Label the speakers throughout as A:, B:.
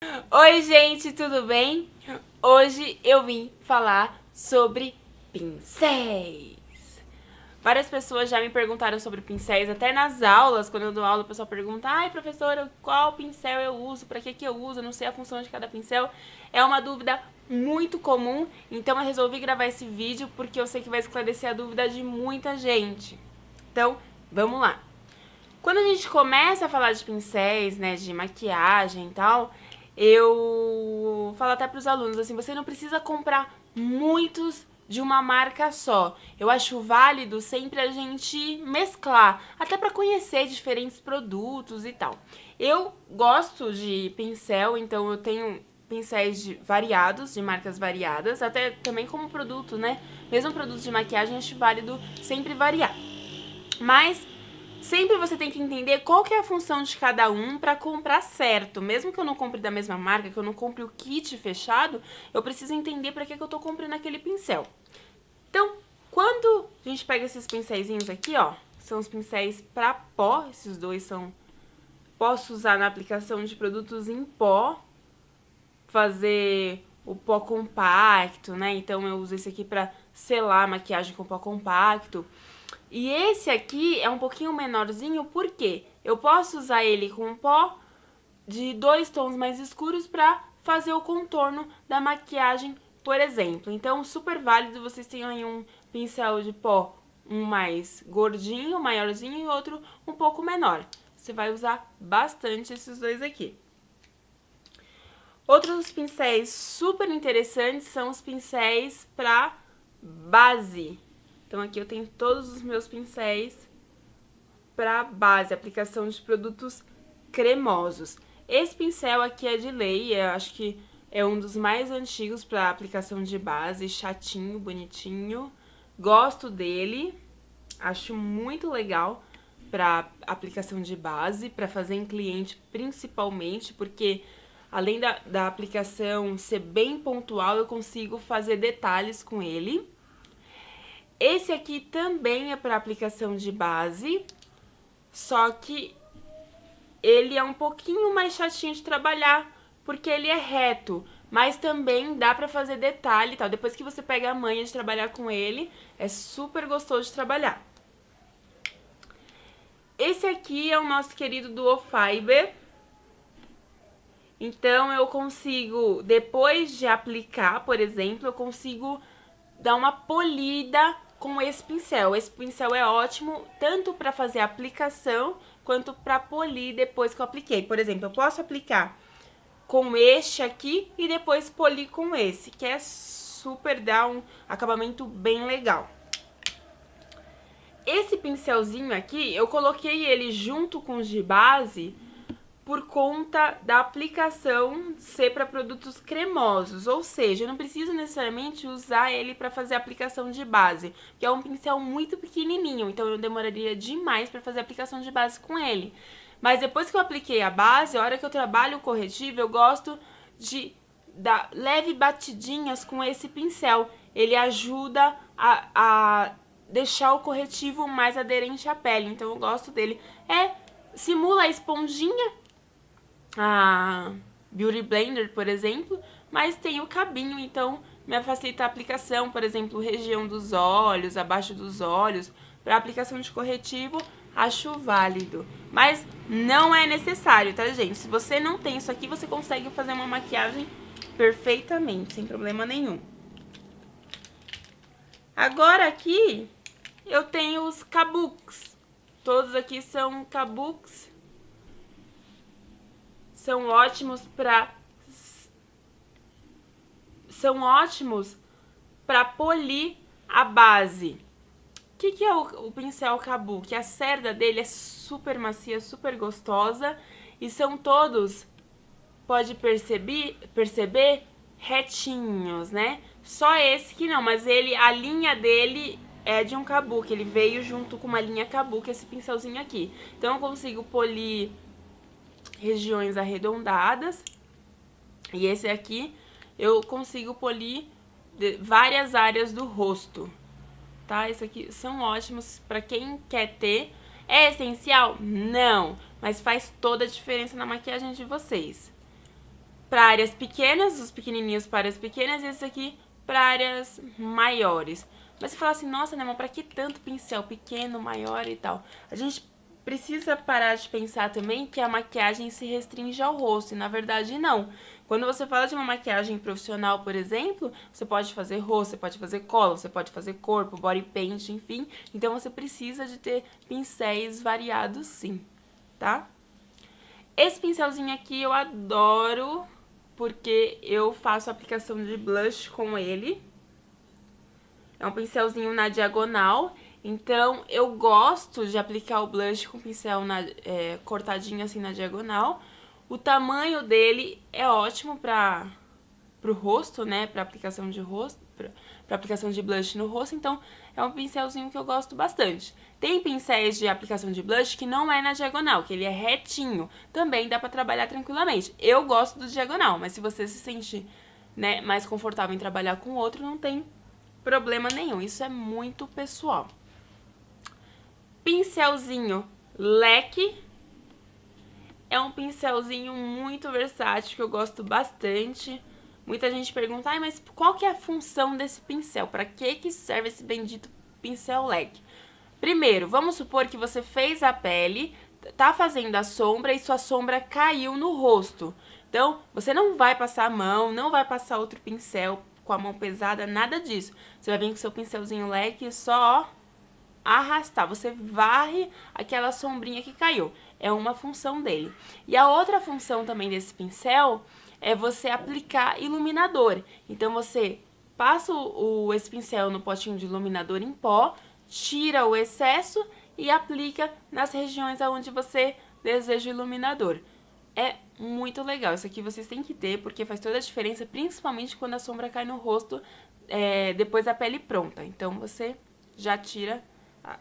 A: Oi, gente, tudo bem? Hoje eu vim falar sobre pincéis. Várias pessoas já me perguntaram sobre pincéis, até nas aulas, quando eu dou aula, o pessoal pergunta: ai, professora, qual pincel eu uso? Pra que eu uso? Eu não sei a função de cada pincel. É uma dúvida muito comum, então eu resolvi gravar esse vídeo porque eu sei que vai esclarecer a dúvida de muita gente. Então, vamos lá. Quando a gente começa a falar de pincéis, né, de maquiagem e tal, eu falo até para os alunos, assim, você não precisa comprar muitos de uma marca só. Eu acho válido sempre a gente mesclar, até para conhecer diferentes produtos e tal. Eu gosto de pincel, então eu tenho pincéis variados, de marcas variadas, até também como produto, né? Mesmo produtos de maquiagem, acho válido sempre variar. Mas sempre você tem que entender qual que é a função de cada um para comprar certo. Mesmo que eu não compre da mesma marca, que eu não compre o kit fechado, eu preciso entender para que eu tô comprando aquele pincel. Então, quando a gente pega esses pincéisinhos aqui, ó, são os pincéis para pó, esses dois são... Posso usar na aplicação de produtos em pó, fazer o pó compacto, né? Então eu uso esse aqui para selar a maquiagem com pó compacto. E esse aqui é um pouquinho menorzinho, porque eu posso usar ele com pó de 2 tons mais escuros para fazer o contorno da maquiagem, por exemplo. Então, super válido, vocês têm aí um pincel de pó, um mais gordinho, maiorzinho, e outro um pouco menor. Você vai usar bastante esses dois aqui. Outros pincéis super interessantes são os pincéis para base. Então aqui eu tenho todos os meus pincéis para base, aplicação de produtos cremosos. Esse pincel aqui é de lei, eu acho que é um dos mais antigos para aplicação de base, chatinho, bonitinho. Gosto dele, acho muito legal para aplicação de base, para fazer em cliente principalmente, porque além da aplicação ser bem pontual, eu consigo fazer detalhes com ele. Esse aqui também é para aplicação de base, só que ele é um pouquinho mais chatinho de trabalhar, porque ele é reto, mas também dá para fazer detalhe e tal. Depois que você pega a manha de trabalhar com ele, é super gostoso de trabalhar. Esse aqui é o nosso querido Duo Fiber. Então eu consigo, depois de aplicar, por exemplo, eu consigo dar uma polida com esse pincel. Esse pincel é ótimo tanto para fazer a aplicação quanto para polir depois que eu apliquei. Por exemplo, eu posso aplicar com este aqui e depois polir com esse, que é super, dá um acabamento bem legal. Esse pincelzinho aqui, eu coloquei ele junto com os de base por conta da aplicação ser para produtos cremosos, ou seja, eu não preciso necessariamente usar ele para fazer a aplicação de base, que é um pincel muito pequenininho, então eu demoraria demais para fazer a aplicação de base com ele. Mas depois que eu apliquei a base, a hora que eu trabalho o corretivo, eu gosto de dar leve batidinhas com esse pincel. Ele ajuda a deixar o corretivo mais aderente à pele, então eu gosto dele. Simula a esponjinha, a Beauty Blender, por exemplo, mas tem o cabinho, então me facilita a aplicação, por exemplo, região dos olhos, abaixo dos olhos, para aplicação de corretivo, acho válido. Mas não é necessário, tá, gente? Se você não tem isso aqui, você consegue fazer uma maquiagem perfeitamente, sem problema nenhum. Agora aqui, eu tenho os kabuks. Todos aqui são kabuks. São ótimos para polir a base. O que é o pincel kabuki? A cerda dele é super macia, super gostosa e são todos, pode perceber, retinhos, né? Só esse que não, mas a linha dele é de um kabuki, ele veio junto com uma linha kabuki, esse pincelzinho aqui. Então eu consigo polir regiões arredondadas, e esse aqui eu consigo polir várias áreas do rosto, tá? Esse aqui são ótimos para quem quer ter. É essencial? Não, mas faz toda a diferença na maquiagem de vocês. para áreas pequenas, os pequenininhos para áreas pequenas, e esse aqui para áreas maiores. Mas você fala assim, nossa, né, mas pra que tanto pincel pequeno, maior e tal? A gente precisa parar de pensar também que a maquiagem se restringe ao rosto, e na verdade não. Quando você fala de uma maquiagem profissional, por exemplo, você pode fazer rosto, você pode fazer colo, você pode fazer corpo, body paint, enfim. Então você precisa de ter pincéis variados sim, tá? Esse pincelzinho aqui eu adoro, porque eu faço aplicação de blush com ele. É um pincelzinho na diagonal, então eu gosto de aplicar o blush com o pincel cortadinho assim na diagonal. O tamanho dele é ótimo pro rosto, né, pra aplicação de rosto, pra aplicação de blush no rosto, então é um pincelzinho que eu gosto bastante. Tem pincéis de aplicação de blush que não é na diagonal, que ele é retinho, também dá pra trabalhar tranquilamente. Eu gosto do diagonal, mas se você se sente, né, mais confortável em trabalhar com outro, não tem problema nenhum, isso é muito pessoal. Pincelzinho leque. É um pincelzinho muito versátil que eu gosto bastante. Muita gente pergunta, ai, mas qual que é a função desse pincel? Pra que serve esse bendito pincel leque? Primeiro, vamos supor que você fez a pele, tá fazendo a sombra e sua sombra caiu no rosto. Então, você não vai passar a mão, não vai passar outro pincel com a mão pesada, nada disso. Você vai vir com seu pincelzinho leque e só arrastar. Você varre aquela sombrinha que caiu. É uma função dele. E a outra função também desse pincel é você aplicar iluminador. Então, você passa esse pincel no potinho de iluminador em pó, tira o excesso e aplica nas regiões onde você deseja o iluminador. É muito legal. Isso aqui vocês têm que ter, porque faz toda a diferença, principalmente quando a sombra cai no rosto depois da pele pronta. Então, você já tira,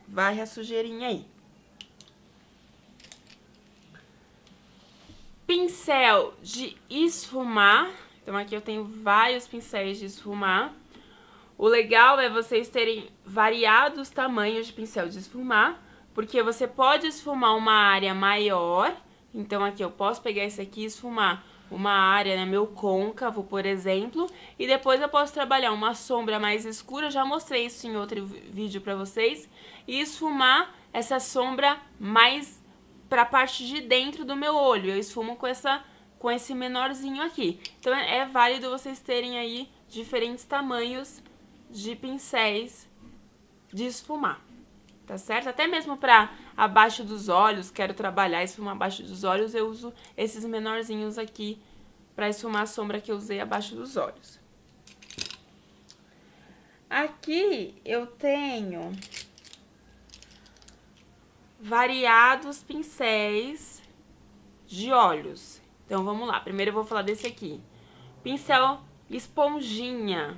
A: varre a sujeirinha aí. Pincel de esfumar. Então, aqui eu tenho vários pincéis de esfumar. O legal é vocês terem variados tamanhos de pincel de esfumar, porque você pode esfumar uma área maior. Então, aqui eu posso pegar esse aqui e esfumar uma área, né, meu côncavo, por exemplo, e depois eu posso trabalhar uma sombra mais escura, eu já mostrei isso em outro vídeo pra vocês, e esfumar essa sombra mais pra parte de dentro do meu olho. Eu esfumo com esse menorzinho aqui. Então, é válido vocês terem aí diferentes tamanhos de pincéis de esfumar. Tá certo? Até mesmo pra abaixo dos olhos, quero trabalhar esfumar abaixo dos olhos, eu uso esses menorzinhos aqui pra esfumar a sombra que eu usei abaixo dos olhos. Aqui eu tenho variados pincéis de olhos. Então, vamos lá. Primeiro eu vou falar desse aqui. Pincel esponjinha.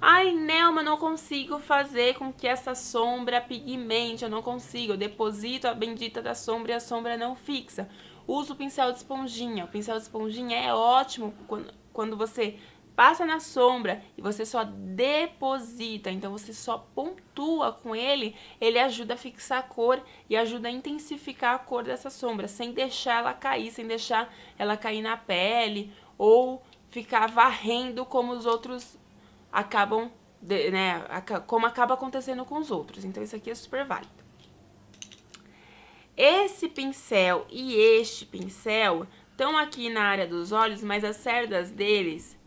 A: Ai, Nelma, eu não consigo fazer com que essa sombra pigmente, eu não consigo. Eu deposito a bendita da sombra e a sombra não fixa. Uso o pincel de esponjinha. O pincel de esponjinha é ótimo quando você passa na sombra e você só deposita. Então, você só pontua com ele. Ele ajuda a fixar a cor e ajuda a intensificar a cor dessa sombra, sem deixar ela cair, sem deixar ela cair na pele ou ficar varrendo como os outros acabam, né, como acaba acontecendo com os outros. Então, isso aqui é super válido. Esse pincel e este pincel estão aqui na área dos olhos, mas as cerdas deles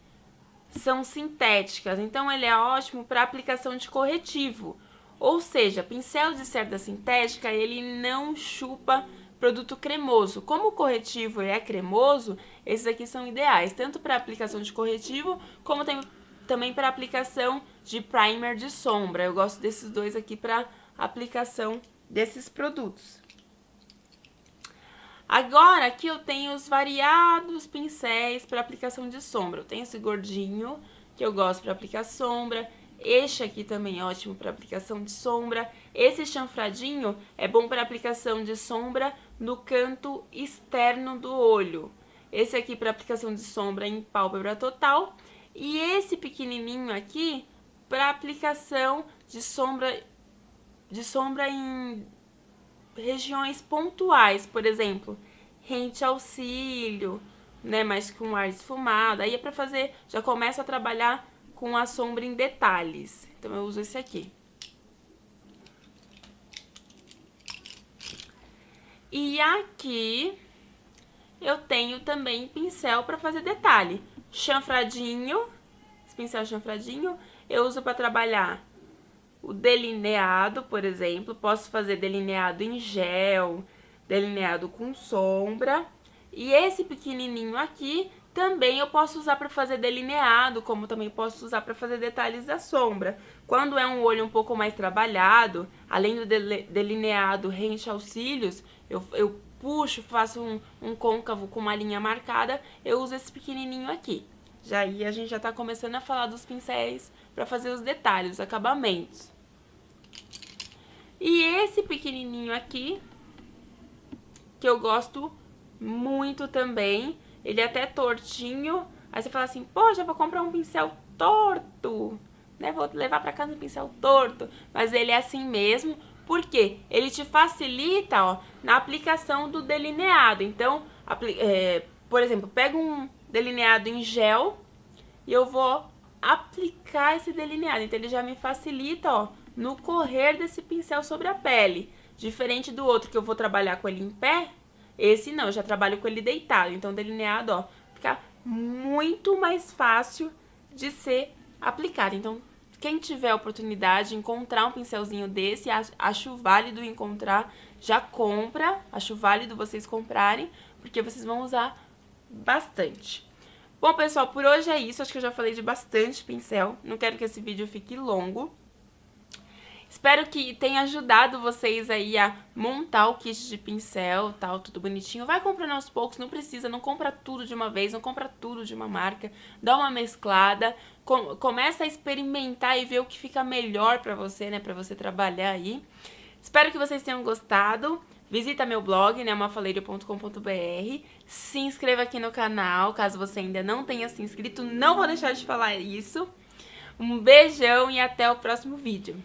A: são sintéticas. Então, ele é ótimo para aplicação de corretivo. Ou seja, pincel de cerda sintética, ele não chupa produto cremoso. Como o corretivo é cremoso, esses aqui são ideais, tanto para aplicação de corretivo, como também para aplicação de primer de sombra. Eu gosto desses dois aqui para aplicação desses produtos. Agora, aqui eu tenho os variados pincéis para aplicação de sombra. Eu tenho esse gordinho, que eu gosto para aplicar sombra. Este aqui também é ótimo para aplicação de sombra. Esse chanfradinho é bom para aplicação de sombra no canto externo do olho. Esse aqui para aplicação de sombra em pálpebra total. E esse pequenininho aqui para aplicação de sombra em regiões pontuais, por exemplo, rente ao cílio né, mais com ar esfumado. Aí é pra fazer, já começa a trabalhar com a sombra em detalhes. Então eu uso esse aqui. E aqui eu tenho também pincel pra fazer detalhe. Chanfradinho, esse pincel chanfradinho, eu uso pra trabalhar o delineado, por exemplo. Posso fazer delineado em gel, delineado com sombra. E esse pequenininho aqui também eu posso usar para fazer delineado, como também posso usar para fazer detalhes da sombra. Quando é um olho um pouco mais trabalhado, além do delineado rente aos cílios, eu puxo, faço um côncavo com uma linha marcada, eu uso esse pequenininho aqui. Já aí a gente já tá começando a falar dos pincéis para fazer os detalhes, os acabamentos. E esse pequenininho aqui, que eu gosto muito também, ele é até tortinho. Aí você fala assim, poxa, vou comprar um pincel torto, né? Vou levar pra casa um pincel torto. Mas ele é assim mesmo, porque ele te facilita, ó, na aplicação do delineado. Então, por exemplo, pega um delineado em gel e eu vou aplicar esse delineado. Então, ele já me facilita, ó, no correr desse pincel sobre a pele. Diferente do outro que eu vou trabalhar com ele em pé, esse não, eu já trabalho com ele deitado. Então, o delineado, ó, fica muito mais fácil de ser aplicado. Então, quem tiver a oportunidade de encontrar um pincelzinho desse, acho válido encontrar, já compra. Acho válido vocês comprarem, porque vocês vão usar bastante. Bom, pessoal, por hoje é isso. Acho que eu já falei de bastante pincel. Não quero que esse vídeo fique longo. Espero que tenha ajudado vocês aí a montar o kit de pincel, tal, tudo bonitinho. Vai comprando aos poucos, não precisa, não compra tudo de uma vez, não compra tudo de uma marca. Dá uma mesclada, começa a experimentar e ver o que fica melhor pra você, né, pra você trabalhar aí. Espero que vocês tenham gostado. Visita meu blog, né, mafaleiro.com.br. Se inscreva aqui no canal, caso você ainda não tenha se inscrito. Não vou deixar de falar isso. Um beijão e até o próximo vídeo.